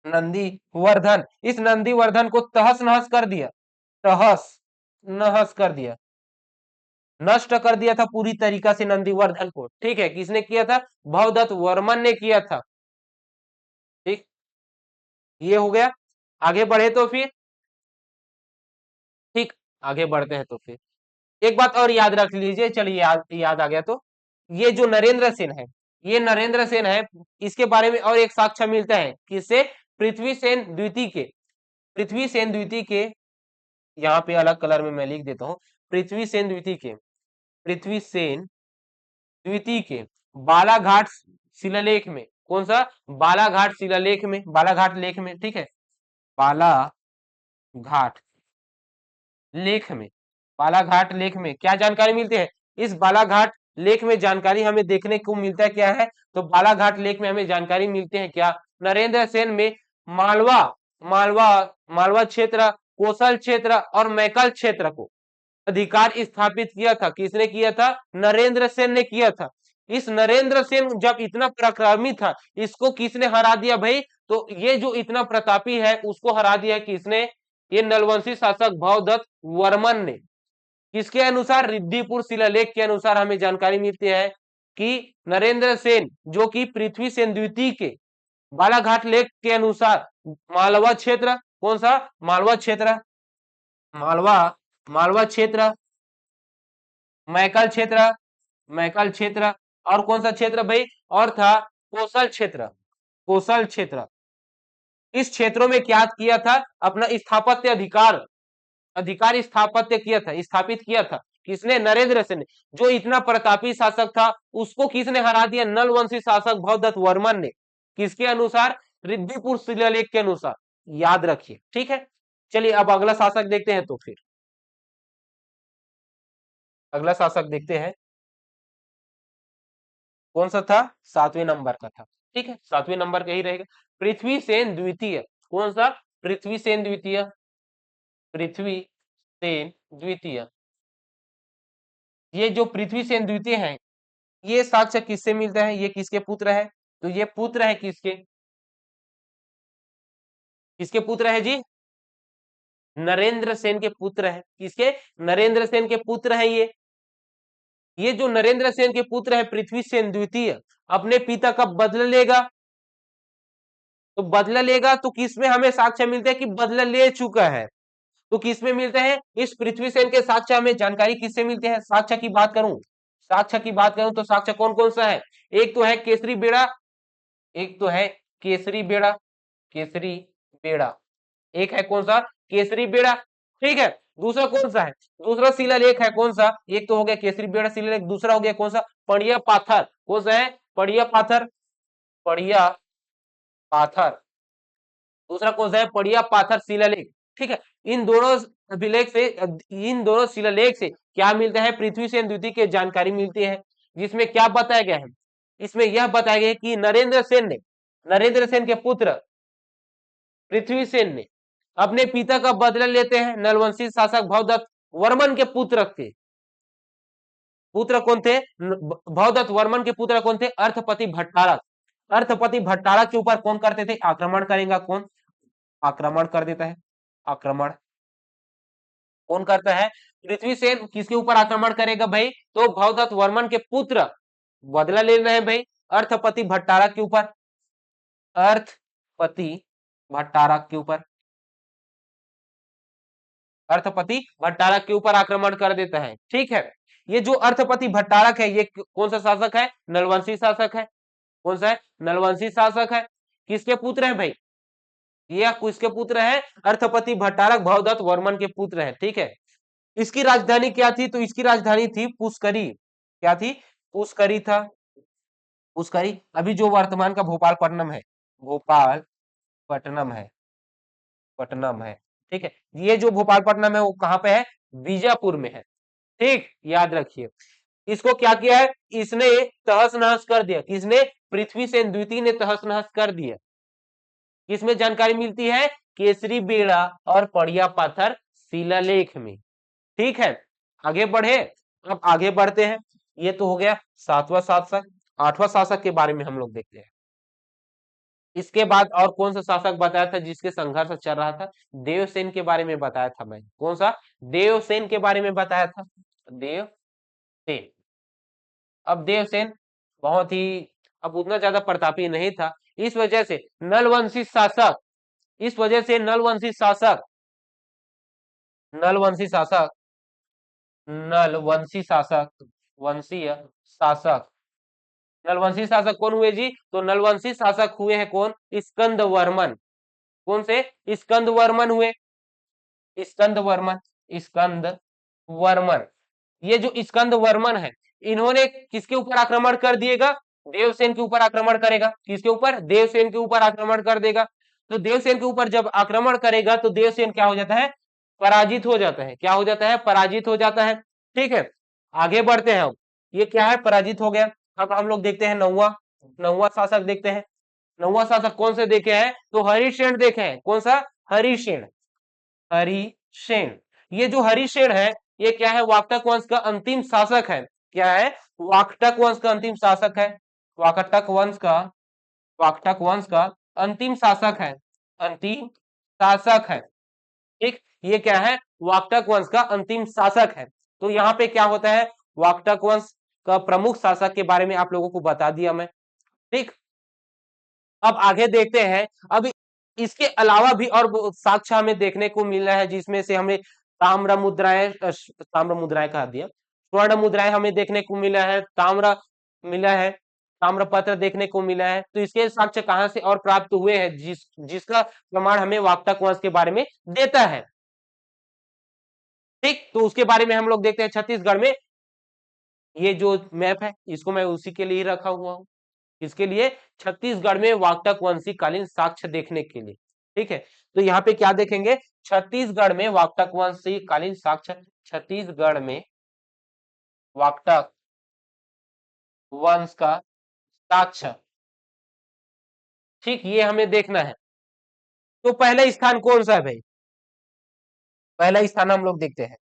नंदीवर्धन। इस नंदीवर्धन को तहस नहस कर दिया, तहस नहस कर दिया, नष्ट कर दिया था पूरी तरीका से नंदीवर्धन को, ठीक है। किसने किया था? भवदत्त वर्मन ने किया था, ठीक। ये हो गया। आगे बढ़े तो फिर, ठीक, आगे बढ़ते हैं तो फिर एक बात और याद रख लीजिए। चलिए याद आ गया तो, ये जो नरेंद्र सेन है, ये नरेंद्र सेन है, इसके बारे में और एक साक्ष्य मिलता है। किससे? पृथ्वी सेन द्वितीय के, पृथ्वी सेन द्वितीय के, यहाँ पे अलग कलर में मैं लिख देता हूं। पृथ्वी सेन द्वितीय के, पृथ्वी सेन द्वितीय के बालाघाट शिलालेख में, कौन सा? बालाघाट शिलालेख में, बालाघाट लेख में, ठीक है। बालाघाट लेख में, बालाघाट लेख में क्या जानकारी मिलती है? इस बालाघाट लेख में जानकारी हमें देखने को मिलता है क्या है? तो बालाघाट लेख में हमें जानकारी मिलती है क्या? नरेंद्र सेन में मालवा, मालवा, मालवा क्षेत्र, कोसल क्षेत्र और मैकल क्षेत्र को अधिकार स्थापित किया था। किसने किया था? नरेंद्र सेन ने किया था। इस नरेंद्र सेन जब इतना पराक्रमी था, इसको किसने हरा दिया भाई? तो ये जो इतना प्रतापी है उसको हरा दिया किसने? ये नलवंशी शासक भवदत्त वर्मन ने। किसके अनुसार? रिद्धिपुर शिलालेख के अनुसार हमें जानकारी मिलती है कि नरेंद्र सेन जो कि पृथ्वी सेन द्वितीय के बालाघाट लेख के अनुसार मालवा क्षेत्र, कौन सा? मालवा क्षेत्र, मालवा, मालवा क्षेत्र, मैकल क्षेत्र, मैकल क्षेत्र, और कौन सा क्षेत्र भाई? और था कोसल क्षेत्र, कोसल क्षेत्र। इस क्षेत्रों में क्या किया था? अपना स्थापत्य अधिकार, अधिकार स्थापत्य किया था, स्थापित किया था। किसने? नरेंद्र सेन ने। जो इतना प्रतापी शासक था उसको किसने हरा दिया? नलवंशी शासक भवदत्त वर्मन ने। किसके अनुसार? रिद्धिपुर शिलालेख के अनुसार, याद रखिए, ठीक है। चलिए अब अगला शासक देखते हैं तो फिर अगला शासक देखते हैं कौन सा था? 7वें नंबर का था, ठीक है। 7वें नंबर का ही रहेगा। पृथ्वी सेन द्वितीय, कौन सा? पृथ्वी सेन द्वितीय, पृथ्वी सेन द्वितीय। ये जो पृथ्वी सेन द्वितीय है, ये साक्ष्य किससे मिलता है? ये किसके पुत्र है? तो ये पुत्र है किसके? किसके पुत्र है जी? नरेंद्र सेन के पुत्र है। किसके? नरेंद्र सेन के पुत्र है ये जो नरेंद्र सेन के पुत्र है पृथ्वी सेन द्वितीय, अपने पिता का बदला लेगा। तो बदला लेगा तो किसमें हमें साक्ष्य मिलता है कि बदला ले चुका है? तो किसमें मिलते हैं? इस पृथ्वी सेन के साक्ष्य हमें जानकारी किससे मिलते हैं? साक्ष्य की बात करूं, साक्ष्य की बात करूं तो साक्ष्य कौन कौन सा है? एक तो है केसरी बेड़ा, एक तो है केसरी बेड़ा, केसरी बेड़ा, एक है कौन सा? केसरी बेड़ा, ठीक है। दूसरा कौन सा है? दूसरा शिलालेख है कौन सा? एक तो हो गया केसरी बेड़ा शिलालेख, दूसरा हो गया कौन सा? पड़िया पाथर। कौन सा है? पड़िया पाथर, पड़िया पाथर, दूसरा कौन सा है, पड़िया पाथर शिलालेख। ठीक है, इन दोनों अभिलेख से, इन दोनों शिलालेख से क्या मिलता है, पृथ्वी सेन द्वितीय की जानकारी मिलती है, जिसमें क्या बताया गया है, इसमें यह बताया गया है कि नरेंद्र सेन के पुत्र पृथ्वी सेन ने अपने पिता का बदला लेते हैं नलवंशी शासक भवदत्त वर्मन के पुत्र कौन थे, भवदत्त वर्मन के पुत्र कौन थे, अर्थपति भट्टारक। अर्थपति भट्टारक के ऊपर कौन करते थे, आक्रमण करेगा कौन, आक्रमण कर देता है, आक्रमण कौन करता है, पृथ्वी सेन किसके ऊपर आक्रमण करेगा भाई, तो भवदत्त वर्मन के पुत्र बदला ले रहे हैं भाई, अर्थपति भट्टारक के ऊपर, अर्थपति भट्टारक के ऊपर, अर्थपति भट्टारक के ऊपर आक्रमण कर देता है। ठीक है, ये जो अर्थपति भट्टारक है ये कौन सा शासक है, नलवंशी शासक है। कौन सा है, नलवंशी शासक है। किसके पुत्र है भाई, ये किसके पुत्र है, अर्थपति भट्टारक भवदत्त वर्मन के पुत्र है। ठीक है, इसकी राजधानी क्या थी, तो इसकी राजधानी थी पुष्करी। क्या थी, पुष्करी था, पुष्करी, अभी जो वर्तमान का भोपालपट्टनम है, भोपाल पट्टनम है, पट्टनम है। ठीक है, ये जो भोपालपट्टनम है वो कहां पे है, बीजापुर में है। ठीक, याद रखिए। इसको क्या किया है, इसने तहस नहस कर दिया, किसने, पृथ्वी सेन द्वितीय ने तहस नहस कर दिया। किसमें जानकारी मिलती है, केसरी बेड़ा और पड़िया पाथर शिलालेख में। ठीक है, आगे बढ़े, अब आगे बढ़ते हैं। ये तो हो गया सातवां शासक। आठवां शासक के बारे में हम लोग देखते हैं। इसके बाद और कौन सा शासक बताया था जिसके संघर्ष चल रहा था, देवसेन के बारे में बताया था मैं। कौन सा, देवसेन के बारे में बताया था, देवसेन। अब देवसेन बहुत ही, अब उतना ज्यादा प्रतापी नहीं था, इस वजह से नलवंशी शासक, इस वजह से नलवंशी शासक, नलवंशी शासक, नलवंशी शासक, वंशीय शासक, नलवंशी शासक कौन हुए जी, तो नलवंशी शासक हुए हैं कौन, स्कंद वर्मन। कौन से, स्कंद वर्मन हुए, स्कंद वर्मन, स्कंद वर्मन। ये जो स्कंद वर्मन है, इन्होंने किसके ऊपर आक्रमण कर दिएगा, देवसेन के ऊपर आक्रमण करेगा। किसके ऊपर, देवसेन के ऊपर आक्रमण कर देगा। तो देवसेन के ऊपर जब आक्रमण करेगा तो देवसेन क्या हो जाता है, पराजित हो जाता है। क्या हो जाता है, पराजित हो जाता है। ठीक है, आगे बढ़ते हैं हम। ये क्या है, पराजित हो गया। अब हम लोग देखते हैं नौवा, नौवा शासक देखते हैं। नौवा शासक कौन से देखे हैं, तो हरिसेन देखे हैं। कौन सा, हरिसेन, हरिसेन। ये जो हरिसेन है ये क्या है, वाकटक वंश का अंतिम शासक है। क्या है, वाकटक वंश का अंतिम शासक है, वाकटक वंश का, वाकटक वंश का अंतिम शासक है, अंतिम शासक है। ठीक, ये क्या है, वाकटक वंश का अंतिम शासक है। तो यहाँ पे क्या होता है, वाकटक वंश का प्रमुख शासक के बारे में आप लोगों को बता दिया मैं। ठीक, अब आगे देखते हैं। अब इसके अलावा भी और साक्ष्य हमें देखने को मिल रहा है, जिसमें से हमें ताम्र मुद्राएं, ताम्र मुद्राएं कहा दिया, स्वर्ण मुद्राएं हमें देखने को मिला है, ताम्र मिला है, ताम्र पत्र देखने को मिला है। तो इसके साक्ष्य कहां से और प्राप्त हुए हैं, जिसका प्रमाण हमें वाकटक वंश के बारे में देता है। ठीक, तो उसके बारे में हम लोग देखते हैं छत्तीसगढ़ में। ये जो मैप है इसको मैं उसी के लिए रखा हुआ हूं, इसके लिए, छत्तीसगढ़ में वाकटक वंशी कालीन साक्ष्य देखने के लिए। ठीक है, तो यहाँ पे क्या देखेंगे, छत्तीसगढ़ में वाकटक वंशी कालीन साक्ष्य, छत्तीसगढ़ में वाकटक वंश का साक्ष्य। ठीक, ये हमें देखना है। तो पहला स्थान कौन सा है भाई, पहला स्थान हम लोग देखते हैं,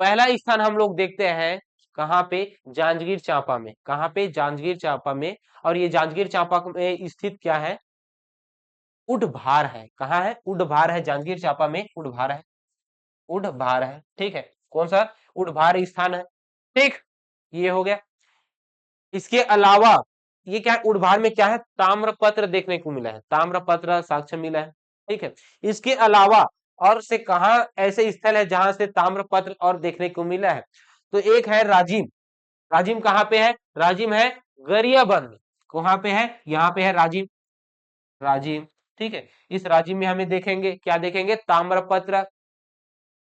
पहला स्थान हम लोग देखते हैं कहां पे, जांजगीर चांपा में। कहां पे, जांजगीर चांपा में। और ये जांजगीर चांपा में स्थित क्या है, उडभार है। कहाँ है, उडभार है, जांजगीर चांपा में उडभार है, उडभार है। ठीक है, कौन सा, उडभार स्थान है। ठीक, ये हो गया। इसके अलावा ये क्या है, उडभार में क्या है, ताम्रपत्र देखने को मिला है, ताम्रपत्र साक्ष्य मिला है। ठीक है, इसके अलावा और से कहा ऐसे स्थल है जहां से ताम्रपत्र और देखने को मिला है, तो एक है राजिम। राजिम कहाँ पे है, राजिम है गरियाबंद। कहाँ पे है, यहाँ पे है राजिम, राजिम। ठीक है, इस राजिम में हमें देखेंगे, क्या देखेंगे, ताम्रपत्र।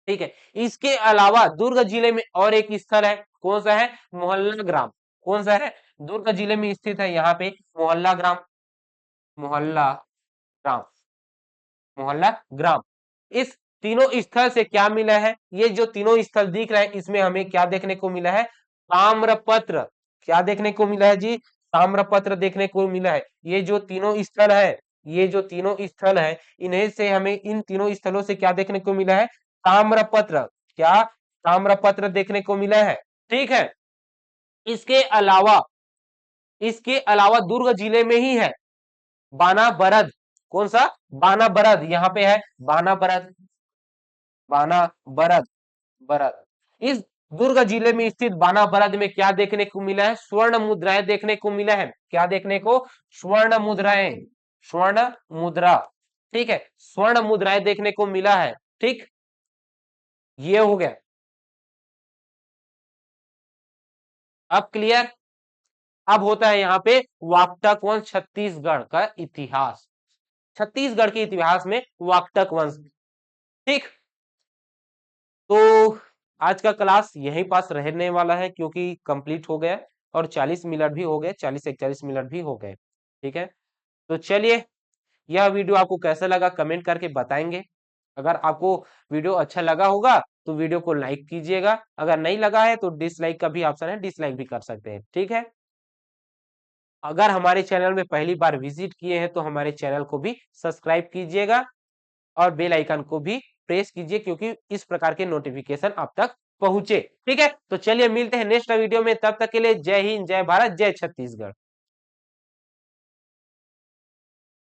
ठीक है, इसके अलावा दुर्ग जिले में और एक स्थल है, कौन सा है, मोहल्ला ग्राम। कौन सा है, दुर्ग जिले में स्थित है यहाँ पे मोहल्ला ग्राम, मोहल्ला ग्राम, मोहल्ला ग्राम। इस तीनों स्थल से क्या मिला है, ये जो तीनों स्थल दिख रहे हैं इसमें हमें क्या देखने को मिला है, ताम्रपत्र। क्या देखने को मिला है जी, ताम्रपत्र देखने को मिला है। ये जो तीनों स्थल है, ये जो तीनों स्थल है, इन्हें से हमें, इन तीनों स्थलों से क्या देखने को मिला है, ताम्रपत्र। क्या, ताम्रपत्र देखने को मिला है। ठीक है, इसके अलावा, इसके अलावा दुर्ग जिले में ही है बाना बरद। कौन सा, बाना बरद, यहाँ पे है बाना बरद, बाना बरद, बरद। इस दुर्ग जिले में स्थित बाना बरद में क्या देखने को मिला है, स्वर्ण मुद्राएं देखने को मिला है। क्या देखने को, स्वर्ण मुद्राएं, स्वर्ण मुद्रा। ठीक है, स्वर्ण मुद्राएं देखने को मिला है। ठीक, ये हो गया। अब क्लियर। अब होता है यहाँ पे वाकटक वंश छत्तीसगढ़ का इतिहास। छत्तीसगढ़ के इतिहास में वाकटक वंश। ठीक, तो आज का क्लास यहीं पास रहने वाला है क्योंकि कंप्लीट हो गया और 40 मिनट भी हो गए, 40 41 मिनट भी हो गए। ठीक है, तो चलिए, यह वीडियो आपको कैसा लगा कमेंट करके बताएंगे। अगर आपको वीडियो अच्छा लगा होगा तो वीडियो को लाइक कीजिएगा, अगर नहीं लगा है तो डिसलाइक का भी ऑप्शन है, डिसलाइक भी कर सकते हैं। ठीक है, अगर हमारे चैनल में पहली बार विजिट किए हैं तो हमारे चैनल को भी सब्सक्राइब कीजिएगा और बेल आइकन को भी प्रेस कीजिए क्योंकि इस प्रकार के नोटिफिकेशन आप तक पहुंचे। ठीक है, तो चलिए मिलते हैं नेक्स्ट वीडियो में, तब तक के लिए जय हिंद, जय भारत, जय छत्तीसगढ़।